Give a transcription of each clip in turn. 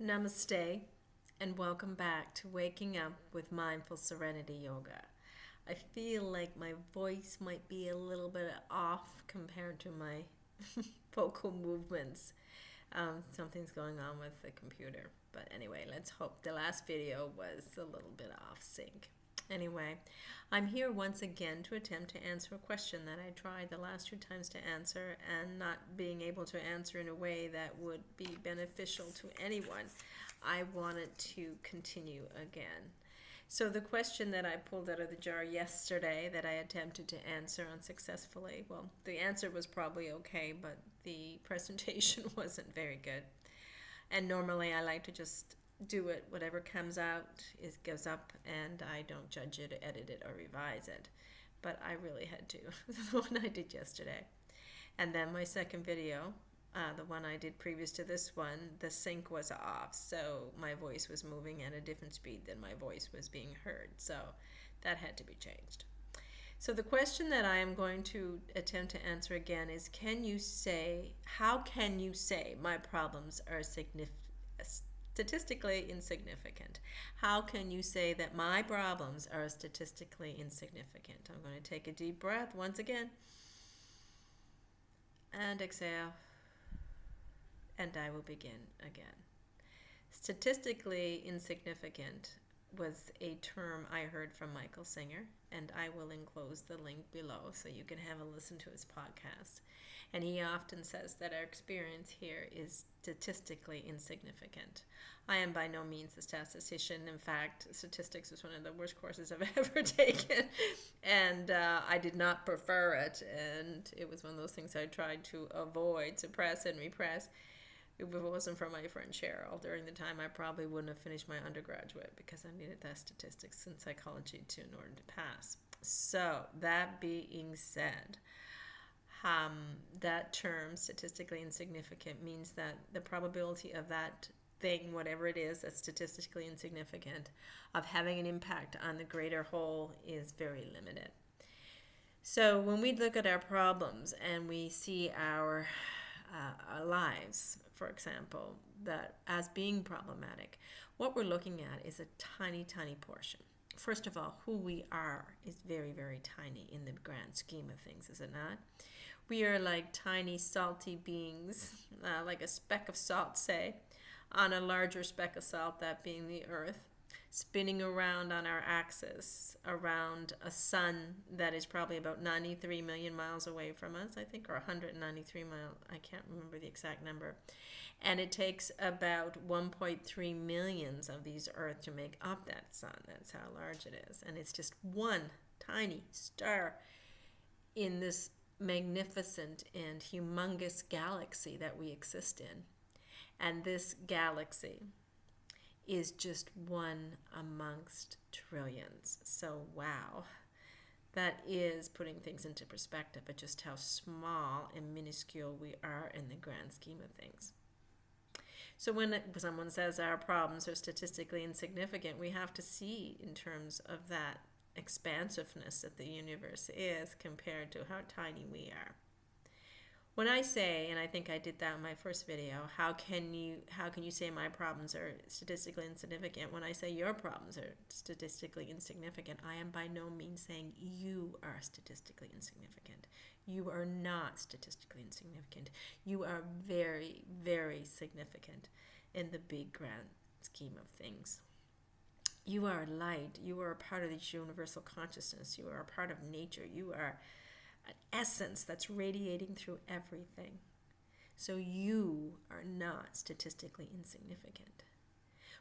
Namaste, and welcome back to Waking Up with Mindful Serenity Yoga. I feel like my voice might be a little bit off compared to my vocal movements. Something's going on with the computer. But anyway, let's hope the last video was a little bit off sync. Anyway, I'm here once again to attempt to answer a question that I tried the last two times to answer and not being able to answer in a way that would be beneficial to anyone. I wanted to continue again. So the question that I pulled out of the jar yesterday that I attempted to answer unsuccessfully, well, the answer was probably okay, but the presentation wasn't very good. And normally I like to just do it, whatever comes out it goes up, and I don't judge it, edit it, or revise it. But I really had to, the one I did yesterday. And then my second video, the one I did previous to this one, the sync was off, so my voice was moving at a different speed than my voice was being heard, so that had to be changed. So the question that I am going to attempt to answer again is, how can you say my problems are statistically insignificant? How can you say that my problems are statistically insignificant? I'm going to take a deep breath once again and exhale, and I will begin again. Statistically insignificant was a term I heard from Michael Singer, and I will enclose the link below so you can have a listen to his podcast. And he often says that our experience here is statistically insignificant. I am by no means a statistician. In fact, statistics was one of the worst courses I've ever taken, and I did not prefer it, and it was one of those things I tried to avoid, suppress, and repress. If it wasn't for my friend Cheryl, during the time I probably wouldn't have finished my undergraduate because I needed that statistics and psychology in order to pass. So, that being said, that term, statistically insignificant, means that the probability of that thing, whatever it is that's statistically insignificant, of having an impact on the greater whole is very limited. So when we look at our problems and we see our lives, for example, that as being problematic, what we're looking at is a tiny, tiny portion. First of all, who we are is very, very tiny in the grand scheme of things, is it not? We are like tiny, salty beings, like a speck of salt, say, on a larger speck of salt, that being the earth, spinning around on our axis around a sun that is probably about 93 million miles away from us, I think, or 193 miles, I can't remember the exact number. And it takes about 1.3 millions of these Earth to make up that sun. That's how large it is. And it's just one tiny star in this magnificent and humongous galaxy that we exist in. And this galaxy is just one amongst trillions. So wow, that is putting things into perspective of just how small and minuscule we are in the grand scheme of things. So when someone says our problems are statistically insignificant, we have to see in terms of that expansiveness that the universe is compared to how tiny we are. When I say, and I think I did that in my first video, how can you say my problems are statistically insignificant? When I say your problems are statistically insignificant, I am by no means saying you are statistically insignificant. You are not statistically insignificant. You are very, very significant in the big grand scheme of things. You are light. You are a part of this universal consciousness. You are a part of nature. You are an essence that's radiating through everything. So you are not statistically insignificant.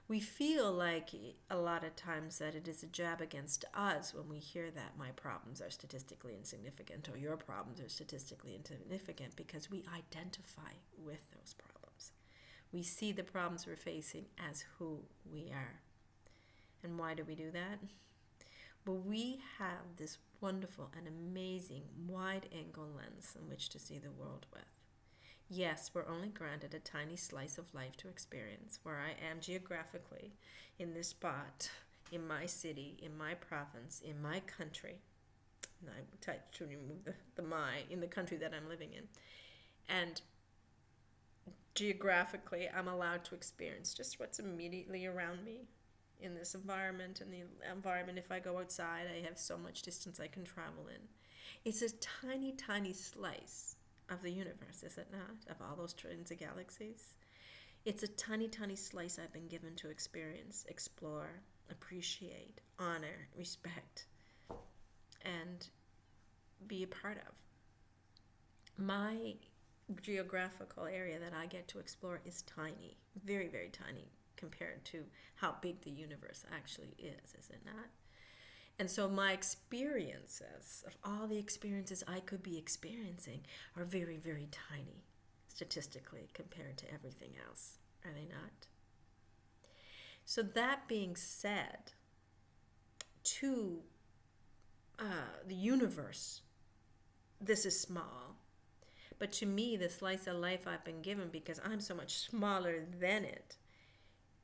We feel like a lot of times that it is a jab against us when we hear that my problems are statistically insignificant or your problems are statistically insignificant, because we identify with those problems. We see the problems we're facing as who we are. And why do we do that? Well, we have this wonderful and amazing wide-angle lens in which to see the world with. Yes, we're only granted a tiny slice of life to experience, where I am geographically in this spot, in my city, in my province, in my country. And I tried to remove the my, in the country that I'm living in. And Geographically, I'm allowed to experience just what's immediately around me in this environment. And the environment, if I go outside, I have so much distance I can travel in. It's a tiny, tiny slice of the universe, is it not? Of all those trillions of galaxies. It's a tiny, tiny slice I've been given to experience, explore, appreciate, honor, respect, and be a part of. My geographical area that I get to explore is tiny, very, very tiny compared to how big the universe actually is it not? And so my experiences, of all the experiences I could be experiencing, are very, very tiny statistically compared to everything else, are they not? So that being said, to the universe, this is small. But to me, the slice of life I've been given, because I'm so much smaller than it,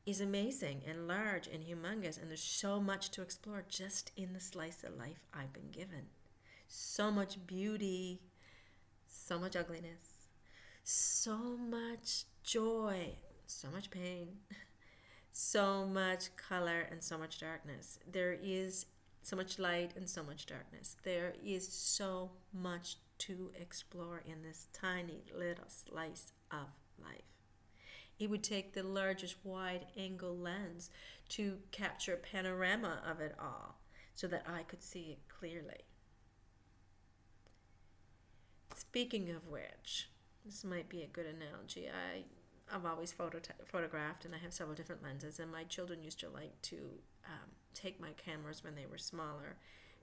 is amazing and large and humongous. And there's so much to explore just in the slice of life I've been given. So much beauty, so much ugliness, so much joy, so much pain, so much color and so much darkness. There is so much light and so much darkness. There is so much to explore in this tiny little slice of life. It would take the largest wide angle lens to capture a panorama of it all so that I could see it clearly. Speaking of which, this might be a good analogy. I've always photographed, and I have several different lenses, and my children used to like to take my cameras when they were smaller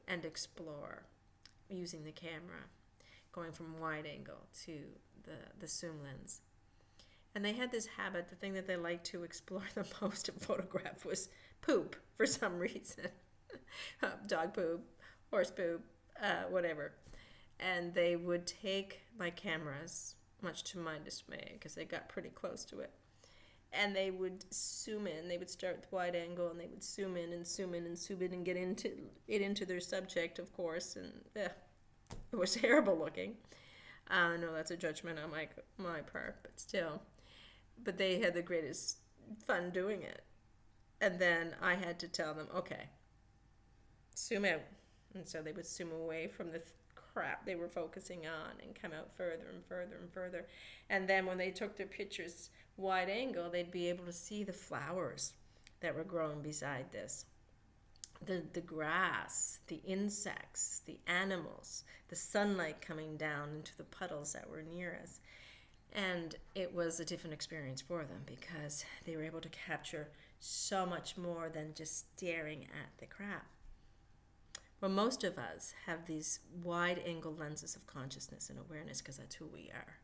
and explore using the camera, going from wide angle to the zoom lens. And they had this habit, the thing that they liked to explore the most and photograph was poop for some reason. Dog poop, horse poop, whatever. And they would take my cameras, much to my dismay, because they got pretty close to it. And they would zoom in. They would start with wide angle, and they would zoom in and zoom in and zoom in and get into their subject, of course. And it was terrible looking. No, that's a judgment on my part, but still. But they had the greatest fun doing it. And then I had to tell them, okay, zoom out. And so they would zoom away from the crap they were focusing on and come out further and further and further. And then when they took their pictures wide angle, they'd be able to see the flowers that were growing beside this. The grass, the insects, the animals, the sunlight coming down into the puddles that were near us. And it was a different experience for them because they were able to capture so much more than just staring at the crap. Well, most of us have these wide angle lenses of consciousness and awareness because that's who we are.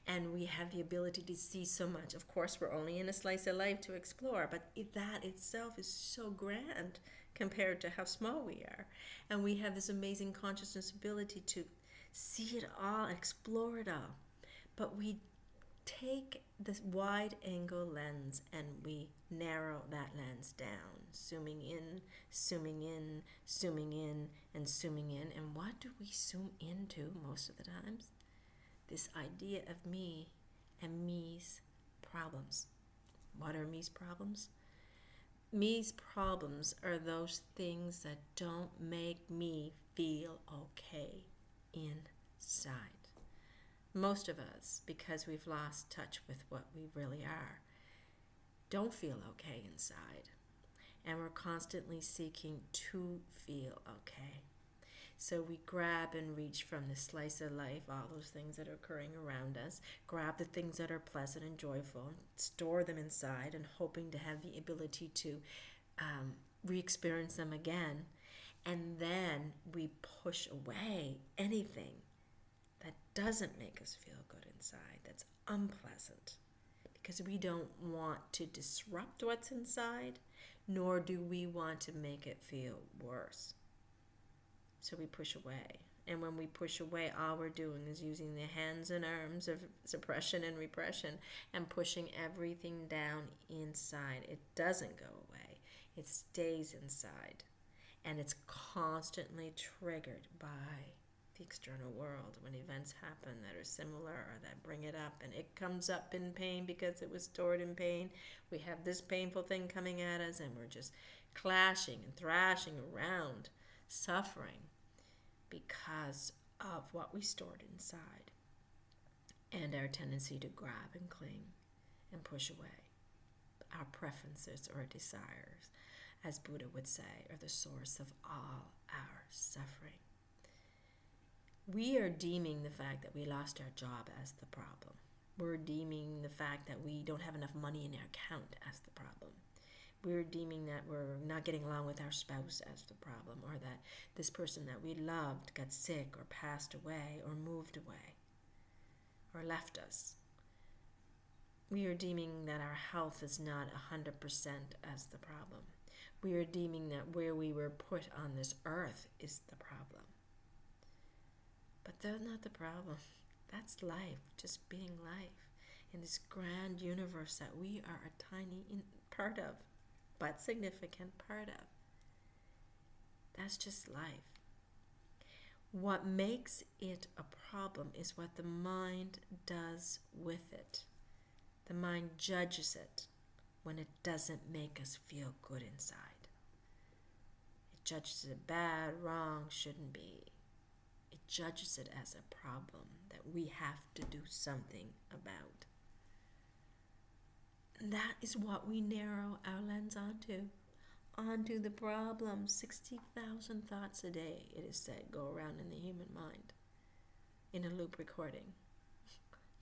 And we have the ability to see so much. Of course, we're only in a slice of life to explore, but that itself is so grand compared to how small we are. And we have this amazing consciousness ability to see it all, explore it all. But we take this wide angle lens and we narrow that lens down, zooming in, zooming in, zooming in, and zooming in. And what do we zoom into most of the times? This idea of me and me's problems. What are me's problems? Me's problems are those things that don't make me feel okay inside. Most of us, because we've lost touch with what we really are, don't feel okay inside. And we're constantly seeking to feel okay. So we grab and reach from the slice of life, all those things that are occurring around us, grab the things that are pleasant and joyful, store them inside, and hoping to have the ability to re-experience them again. And then we push away anything that doesn't make us feel good inside, that's unpleasant, because we don't want to disrupt what's inside, nor do we want to make it feel worse. So we push away. And when we push away, all we're doing is using the hands and arms of suppression and repression and pushing everything down inside. It doesn't go away. It stays inside. And it's constantly triggered by the external world, when events happen that are similar or that bring it up, and it comes up in pain because it was stored in pain. We have this painful thing coming at us, and we're just clashing and thrashing around, suffering because of what we stored inside and our tendency to grab and cling and push away. Our preferences or desires, as Buddha would say, are the source of all our suffering. We are deeming the fact that we lost our job as the problem. We're deeming the fact that we don't have enough money in our account as the problem. We're deeming that we're not getting along with our spouse as the problem, or that this person that we loved got sick or passed away or moved away or left us. We are deeming that our health is not 100% as the problem. We are deeming that where we were put on this earth is the problem. But that's not the problem. That's life, just being life in this grand universe that we are a tiny part of, but significant part of. That's just life. What makes it a problem is what the mind does with it. The mind judges it when it doesn't make us feel good inside. It judges it bad, wrong, shouldn't be. It judges it as a problem that we have to do something about. And that is what we narrow our lens onto the problem. 60,000 thoughts a day, it is said, go around in the human mind in a loop recording.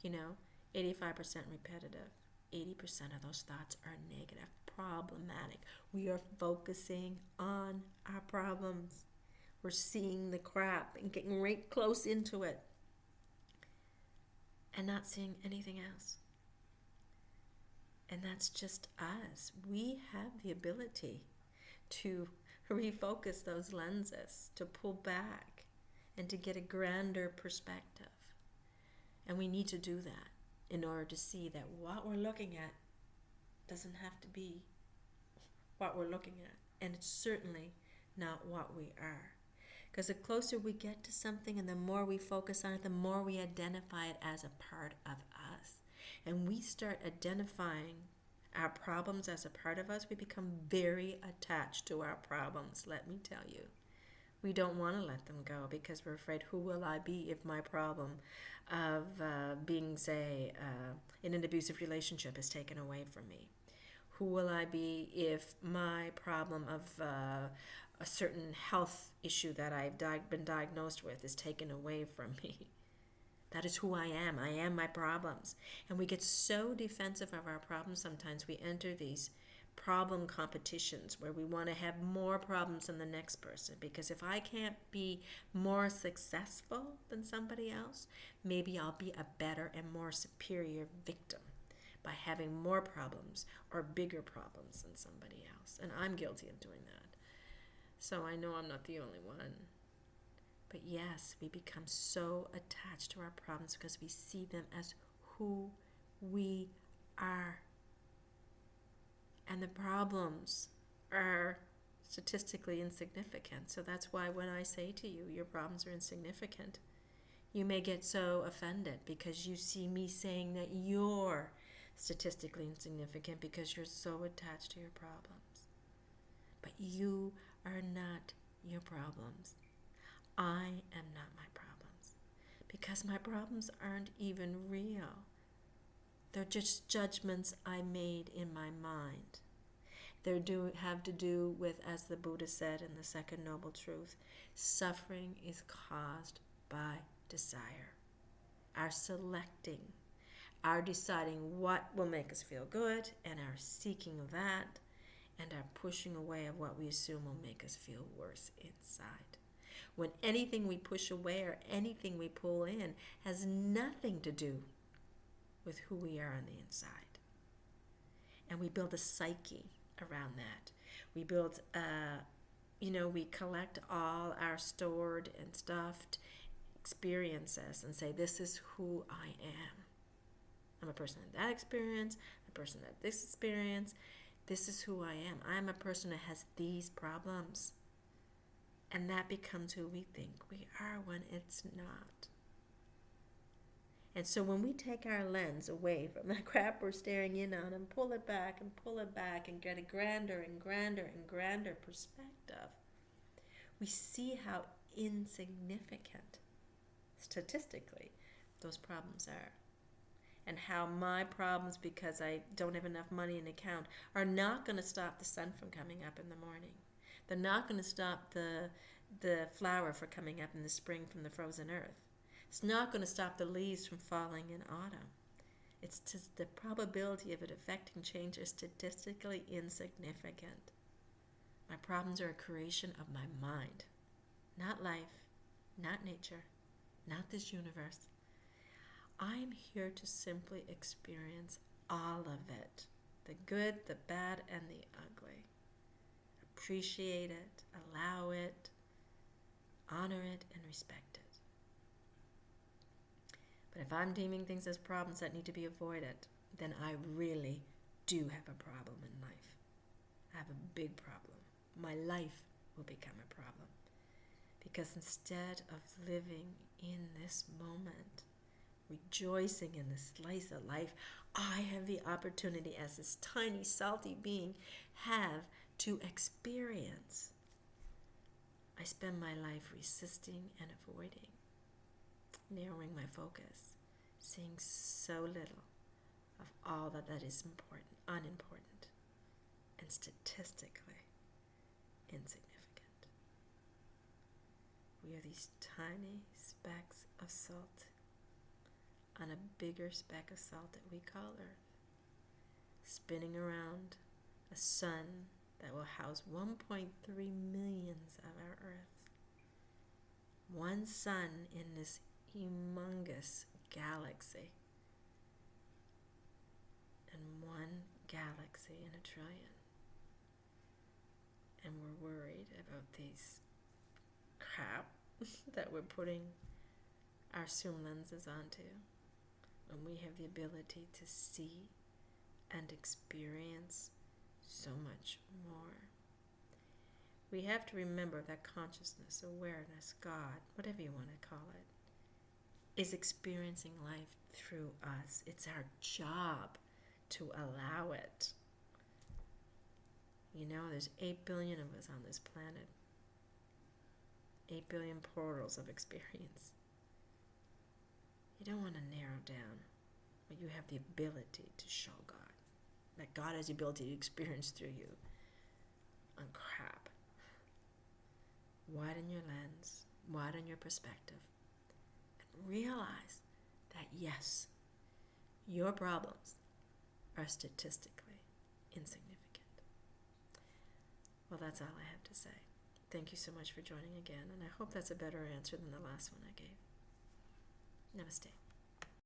85% repetitive. 80% of those thoughts are negative, problematic. We are focusing on our problems. We're seeing the crap and getting right close into it and not seeing anything else. And that's just us. We have the ability to refocus those lenses, to pull back and to get a grander perspective. And we need to do that in order to see that what we're looking at doesn't have to be what we're looking at. And it's certainly not what we are. Because the closer we get to something and the more we focus on it, the more we identify it as a part of us. And we start identifying our problems as a part of us, we become very attached to our problems, let me tell you. We don't want to let them go because we're afraid, who will I be if my problem of being, say, in an abusive relationship is taken away from me? Who will I be if my problem of a certain health issue that I've been diagnosed with is taken away from me? That is who I am. I am my problems. And we get so defensive of our problems sometimes. We enter these problem competitions where we want to have more problems than the next person. Because if I can't be more successful than somebody else, maybe I'll be a better and more superior victim by having more problems or bigger problems than somebody else. And I'm guilty of doing that. So I know I'm not the only one. But yes, we become so attached to our problems because we see them as who we are. And the problems are statistically insignificant. So that's why when I say to you, your problems are insignificant, you may get so offended because you see me saying that you're statistically insignificant because you're so attached to your problems. But you are not your problems. I am not my problems because my problems aren't even real. They're just judgments I made in my mind. They have to do with, as the Buddha said in the Second Noble Truth, suffering is caused by desire. Our selecting, our deciding what will make us feel good, and our seeking of that, and our pushing away of what we assume will make us feel worse inside. When anything we push away or anything we pull in has nothing to do with who we are on the inside. And we build a psyche around that. We build, we collect all our stored and stuffed experiences and say, this is who I am. I'm a person of that experience, a person of this experience. This is who I am. I'm a person that has these problems. And that becomes who we think we are when it's not. And so when we take our lens away from the crap we're staring in on and pull it back and get a grander and grander and grander perspective, we see how insignificant, statistically, those problems are. And how my problems, because I don't have enough money in account, are not going to stop the sun from coming up in the morning. They're not going to stop the flower from coming up in the spring from the frozen earth. It's not going to stop the leaves from falling in autumn. It's just the probability of it affecting change is statistically insignificant. My problems are a creation of my mind, not life, not nature, not this universe. I'm here to simply experience all of it, the good, the bad, and the ugly. Appreciate it, allow it, honor it, and respect it. But if I'm deeming things as problems that need to be avoided, then I really do have a problem in life. I have a big problem. My life will become a problem. Because instead of living in this moment, rejoicing in this slice of life, I have the opportunity as this tiny, salty being have to experience. I spend my life resisting and avoiding, narrowing my focus, seeing so little of all that is important, unimportant, and statistically insignificant. We are these tiny specks of salt on a bigger speck of salt that we call Earth, spinning around a sun that will house 1.3 millions of our Earth. One sun in this humongous galaxy, and one galaxy in a trillion. And we're worried about these crap that we're putting our zoom lenses onto, when we have the ability to see and experience so much more. We have to remember that consciousness, awareness, God, whatever you want to call it, is experiencing life through us. It's our job to allow it. You know, there's 8 billion of us on this planet. 8 billion portals of experience. You don't want to narrow down, but you have the ability to show God. That God has the ability to experience through you on crap. Widen your lens, widen your perspective, and realize that yes, your problems are statistically insignificant. Well, that's all I have to say. Thank you so much for joining again, and I hope that's a better answer than the last one I gave. Namaste.